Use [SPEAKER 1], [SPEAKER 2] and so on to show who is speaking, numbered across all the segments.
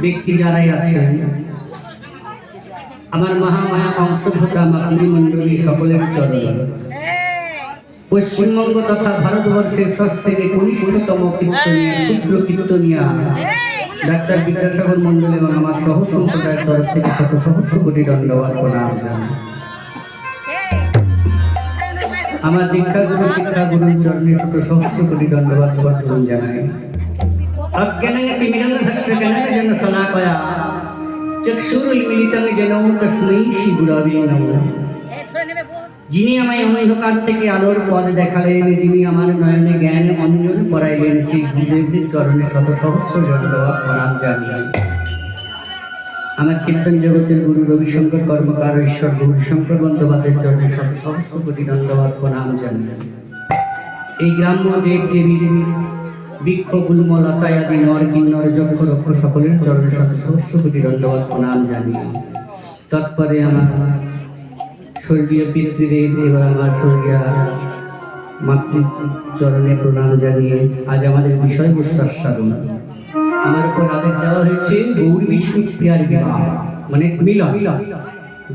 [SPEAKER 1] ব্যক্তি যারাই আছেন, আমার মহামায়া অংশভোক্তা মাতৃমণ্ডলী সকলের চরণে পশ্চিমবঙ্গ তথা ভারতবর্ষের সব থেকে কনিষ্ঠতম কীর্তনিয়া ক্ষুদ্র কীর্তনিয়া ডাক্তার বিদ্যাসাগর মণ্ডল এবং আমার সহ সম্প্রদায়ের তরফ থেকে শত সহস্র কোটি দণ্ডবাদ প্রণাম জানাই। আমার দীক্ষাগুরু শিক্ষাগুরুর চরণে শত সহস্র কোটি দণ্ডবাদ প্রণাম জানাই। অজ্ঞানতিমিরন্ধস্য জ্ঞানাঞ্জনা শলাকয়া চক্ষুরুন্মিলিতং যেন তস্मै শ্রী গুরবে নমঃ। যিনি আমায় অন্ধকার থেকে আলোর পথ দেখালেন, যিনি আমার নয়নে জ্ঞান অঞ্জন করাইলেন, সেই গুরুদেবের চরণে শত সহস্র দণ্ডবাদ প্রণাম জানাই। আমার কীর্তন জগতের গুরু রবিশঙ্কর কর্মকার ঈশ্বর গৌরীশঙ্কর বন্দ্যোপাধ্যায়ের চরণে শত সহস্র কোটি দণ্ডবাদ প্রণাম জানাই। এই গ্রাম্য দেব দেবীর বৃক্ষ গুল্ম লতায়াদি নর কিন্নর যক্ষ রক্ষ সকলের চরণে শত সহস্র কোটি দণ্ডবাদ প্রণাম জানিয়ে তৎপরে আমার স্বর্গীয় পিতৃদেব এবং আমার স্বর্গীয় মাতৃ চরণে প্রণাম জানিয়ে আজ আমাদের বিষয়বস্তু সাধন। আমার উপর আদেশ দেওয়া হয়েছে গৌর বিষ্ণুপ্রিয়ার বিবাহ মানে মিলন।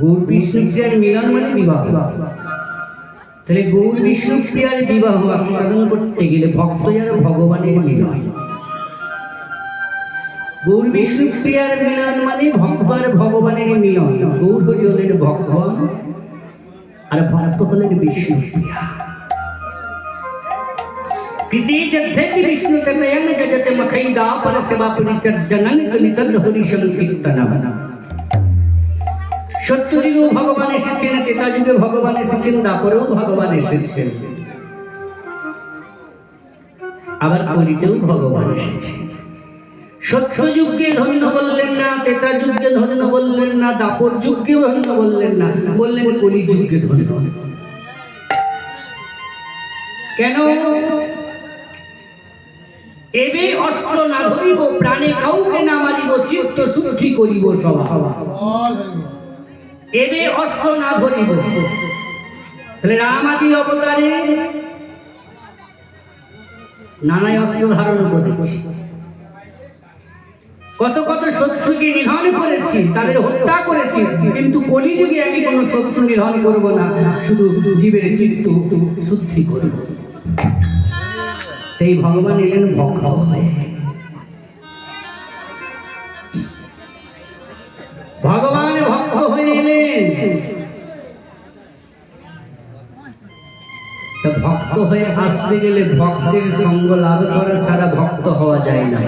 [SPEAKER 1] গৌর বিষ্ণুপ্রিয়ার মিলন মানে বিবাহ। তাহলে গৌর বিষ্ণুপ্রিয়ার বিবাহ আস্বাদন করতে গেলে ভক্ত যেন ভগবানের মিলন। গৌর বিষ্ণুপ্রিয়ার মিলন মানে ভক্ত আর ভগবানের মিলন। গৌর হলেন ভগবান আর ভক্ত হলেন বিষ্ণুপ্রিয়া। প্রীতি যদ্ধেতি বিষ্ণুতে নয়ন জগতে মখৈদা পরসেবা পরিচর্যনং কলিতদ হরি সংকীর্তনম। সত্যযুগেও ভগবান এসেছেন, ত্রেতা যুগে ভগবান এসেছেন, তারপরেও ভগবান এসেছেন, আবার কলিতেও ভগবান এসেছেন। সত্য যুগকে ধন্য বললেন না, ত্রেতা যুগকে ধন্য বললেন না, দাপর যুগকে ধন্য বললেন না, বললেন কলি যুগকে ধন্য। কেন? এবে অস্ত্র না ধরিব, প্রাণে কাউকে না মারিব, চিত্ত শুদ্ধি করিব স্বভাব। এবে অস্ত্র না ধরিব। তাহলে রাম আদি অবতারে নানাই অস্ত্র ধারণ করেছি, কত কত শত্রুকে নিধন করেছি, তাদের হত্যা করেছি, কিন্তু কলিযুগে আমি কোন শত্রু নিধন করব না, শুধু জীবের চিত্ত শুদ্ধি করব। এই ভগবান এলেন ভক্ত হয়ে। ভগবান ভক্ত হয়ে এলেন। ভক্ত হয়ে আসতে গেলে ভক্তের সঙ্গ লাভ করা ছাড়া ভক্ত হওয়া যায় না।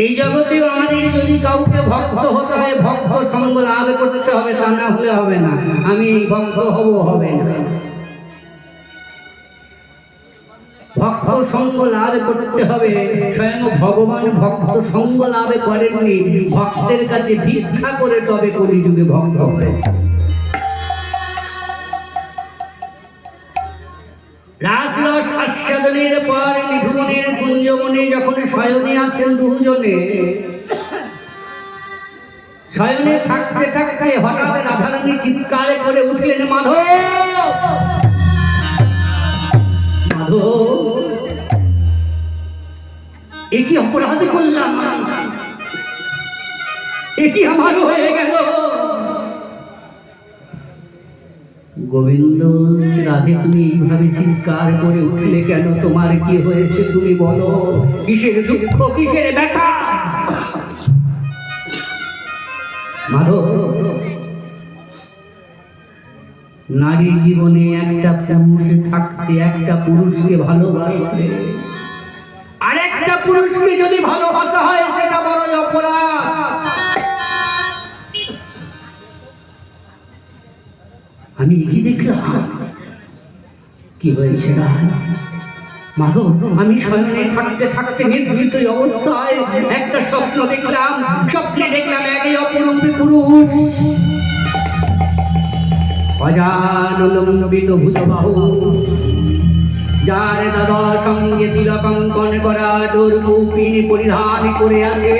[SPEAKER 1] এই জগতেও আমাদের যদি কাউকে ভক্ত হতে হয়, ভক্ত সঙ্গ লাভ করতে হবে, তা না হলে হবে না। আমি ভক্ত হব, হবে না। ভক্ত সঙ্গ লাভ করতে হবে। স্বয়ং ভগবান ভক্ত সঙ্গ লাভ করেননি, ভক্তের কাছে ভিক্ষা করে তবে কলিযুগে ভক্ত হয়েছে। রাসরস আস্বাদনের পর নিধুবনের কুঞ্জবনে যখন শয়নে আছেন দুজনে, শয়নে থাকতে থাকতে হঠাৎ রাধারানী চিৎকার করে উঠলেন, মাধব মাধব, এ কি অপরাধ করলাম, এ কি আমার হয়ে গেল? গোবিন্দ রাধে, তুমি এইভাবে চিৎকার করে উঠলে কেন? তোমার কি হয়েছে তুমি বলো, কিসের দুঃখ, কিসের ব্যথা? মাধব, নারী জীবনে একটা পুরুষ থাকতে, একটা পুরুষকে ভালোবাসতে, আর একটা পুরুষকে যদি ভালোবাসা হয় সেটা বড় অপরাধ। আমি কি দেখলাম? কি হয়েছে না মাধব? আমি শয়নে থাকতে থাকতে নির্ভীত অবস্থায় একটা স্বপ্ন দেখলাম। স্বপ্নে দেখলাম একই অপরূপী পুরুষ, অজানুলম্বিত ভুজবাহু, যার দাদা সঙ্গে তিলকঙ্কন করা ডোর কৌপিন পরিধান করে আছে,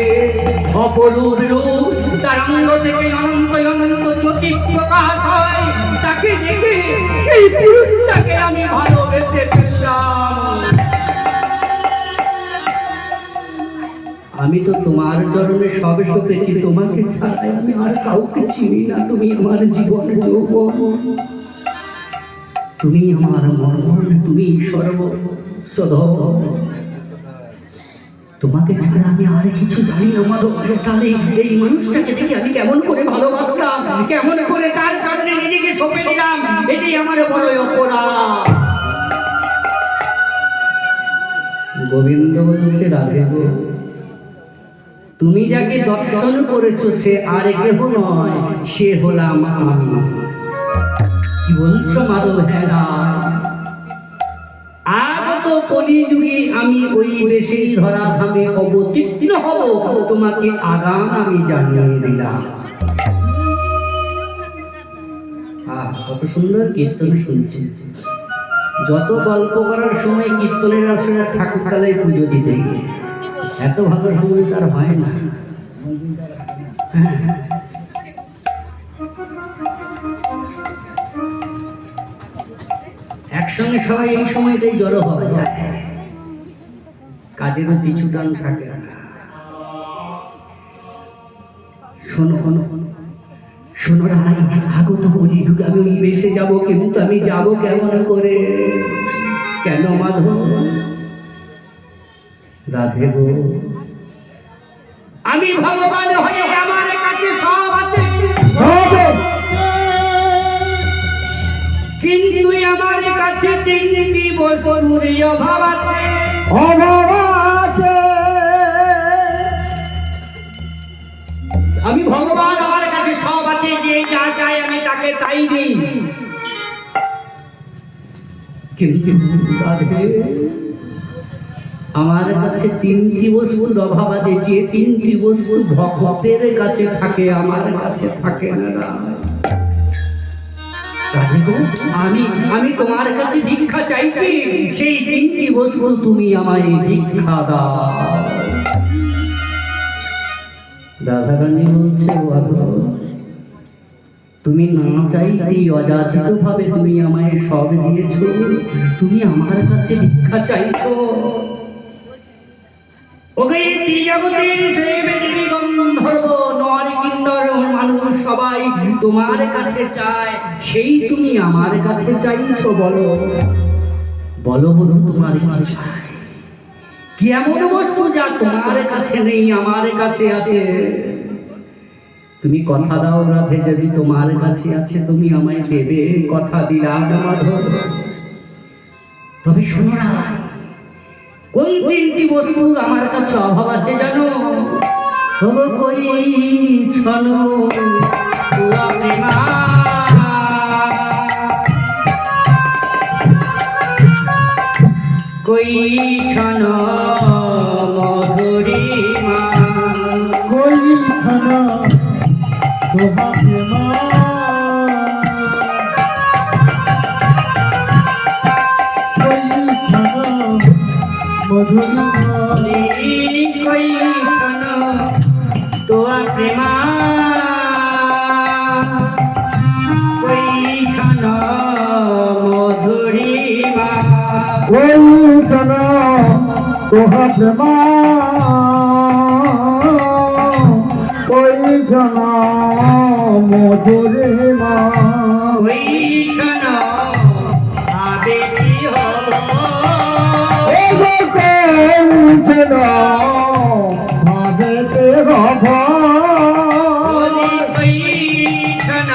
[SPEAKER 1] অপরূপ রূপ, তার অঙ্গ থেকে অনন্ত অনন্ত জ্যোতি প্রকাশ হয়। তাকে দেখে সেই পুরুষটাকে আমি ভালোবেসে ফেললাম। আমি তো তোমার চরণে সব সপেছি, তোমাকে ছাড়াই আমি আর কাউকে চিনি না। তুমি আমার জীবন যৌবন, তুমি আমার মরণ, তুমি সর্বসদ। তোমাকে ছাড়া আমি আর কিছু জানি না মাধব। তাহলে এই মানুষটাকে দেখে আমি কেমন করে ভালোবাসলাম, কেমন করে তার চরণে নিজেকে সঁপে দিলাম, এটাই আমার বড় অপরাধ। গোবিন্দ বলছে, রাধে গো, তুমি যাকে দর্শন করেছো সে আর কেহ নয়, সে হলাম আমি। কি বলছো মাধব? হ্যাঁ, আগত কলিযুগে আমি ওই বেশে ধরা ধামে অবতীর্ণ হব, তোমাকে আগাম আমি জানিয়ে দিলাম। কত সুন্দর কীর্তন শুনছি। যত গল্প করার সময় কীর্তনের আসলে ঠাকুর তলায় পুজো দিতে গিয়ে এত ভালো সময় তার হয় না। একসঙ্গে সবাই এই সময়টাই জড়ো হবে, কাজেরও কিছু টান থাকে না। শোনো শোনো রাই, আগত কলিযুগে আমি ওই বেশে যাবো, কিন্তু আমি যাব কেমন করে? কেন মাধব? রাধে গো, আমি ভগবান হয়ে আমার কাছে সব আছে, কিন্তু আমার কাছে তিনটি বস্তুর অভাব আছে। আমি ভগবান, আমার কাছে সব আছে, যে যা চাই আমি তাকে তাই দিই, কিন্তু আমার কাছে তিনটি বস্তুর অভাব আছে। যে তিনটি বস্তু ভক্তের কাছে থাকে আমার কাছে থাকে না। আমি তোমার কাছে ভিক্ষা চাইছি, সেই তিনটি বস্তু তুমি আমায় ভিক্ষা দাও। রাধারানী বলছে, তুমি না চাইতেই অযাচিত ভাবে তুমি আমায় সব দিয়েছ, তুমি আমার কাছে ভিক্ষা চাইছো। ওকে ত্রিজগতের সেবেদী গন্ধর্ব নর কিন্নর মানুষ সবাই তোমার কাছে চায়, সেই তুমি আমার কাছে চাইছো। বলো বলো বলো, তোমার কি চাই? কি এমন বস্তু যা তোমার কাছে নেই আমার কাছে আছে? তুমি কথা দাও রাধে, যদি তোমার কাছে আছে তুমি আমায় দেবে, কথা দিলাম মাধব। তবে শোনো না, কোন তিনটি বস্তুর আমার কাছে অভাব আছে জানো? কই ছন কই ছন মধুরিমা,
[SPEAKER 2] কই ছন মধুরিমা,
[SPEAKER 1] কই ছন তোয়া প্রেমা, কই ছন মধুরিমা,
[SPEAKER 2] কই ছন তোহা প্রেমা, কই ছন মধুরিমা,
[SPEAKER 1] কই ছন আবেতি হব,
[SPEAKER 2] ভাবেতে হব,
[SPEAKER 1] কই ছন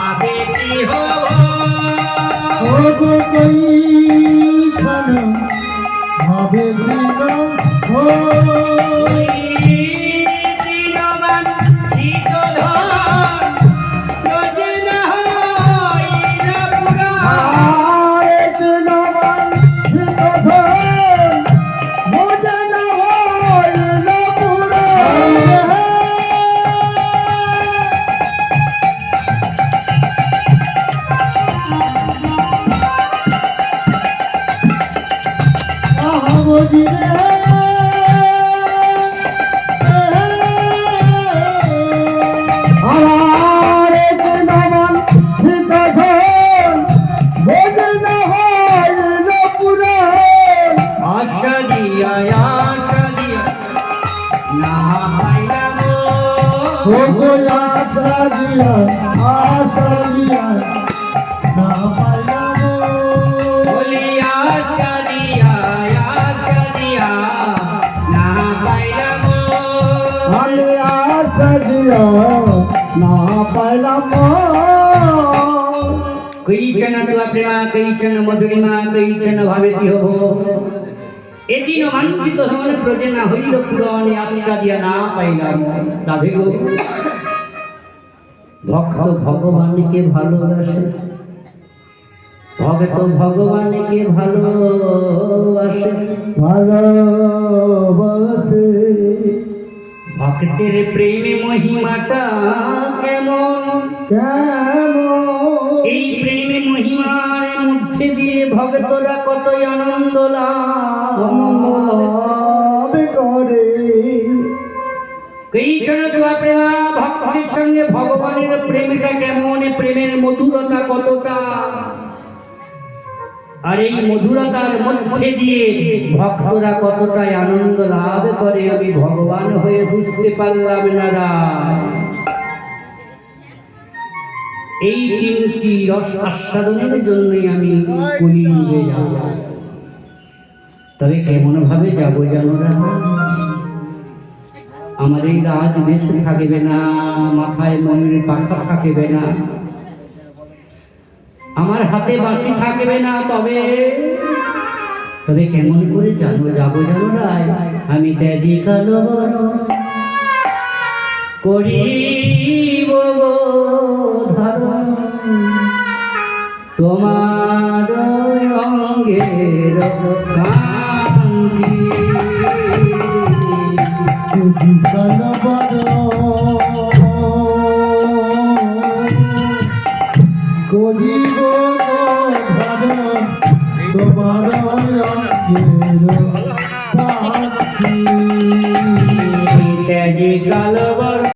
[SPEAKER 1] আবেতি হব,
[SPEAKER 2] কই ছন ভাবেতে হব। ওই আশা দিয়া না পাইলাম
[SPEAKER 1] বলি আশা দিয়া না পাইলাম
[SPEAKER 2] আমি আশা দিয়া না পাইলাম
[SPEAKER 1] कैचन त्वा प्रेमा कैचन मधुरिमा कैचन भावेति हो एदिन वांछित हन ब्रजेना हইল পুরন আশা দিয়া না পাইলাম রাধে গো ভক্ত ভগবানকে ভালোবাসে ভক্ত ভগবানকে ভালোবাসে
[SPEAKER 2] ভালোবাসে
[SPEAKER 1] ভক্তের প্রেমে মহিমাটা কেমন এই প্রেমে মহিমার মধ্যে দিয়ে ভক্তরা কত আনন্দ লাভ
[SPEAKER 2] করে
[SPEAKER 1] कैचन त्वा प्रेमा ভক্তের সঙ্গে ভগবানের প্রেমটা কেমন প্রেমের মধুরতা কতটা আর এই মধুরতার মধ্যে দিয়ে ভক্তরা কতটা আনন্দ লাভ করে আমি ভগবান হয়ে বুঝতে পারলাম না এই তিনটি রস আস্বাদনের জন্যই আমি কলিযুগে যাব তবে কেমন ভাবে যাব জানো না আমার এই রাজ বেশ থাকবে না মাথায় মনের পাখা থাকবে না আমার হাতে বাঁশি থাকবে না তবে তবে কেমন করে জানো যাবো জানো রায় আমি তেজি কালো করিব গো ধারণ তোমার অঙ্গের কান্তি
[SPEAKER 2] করিব তোমার
[SPEAKER 1] তেজি কালো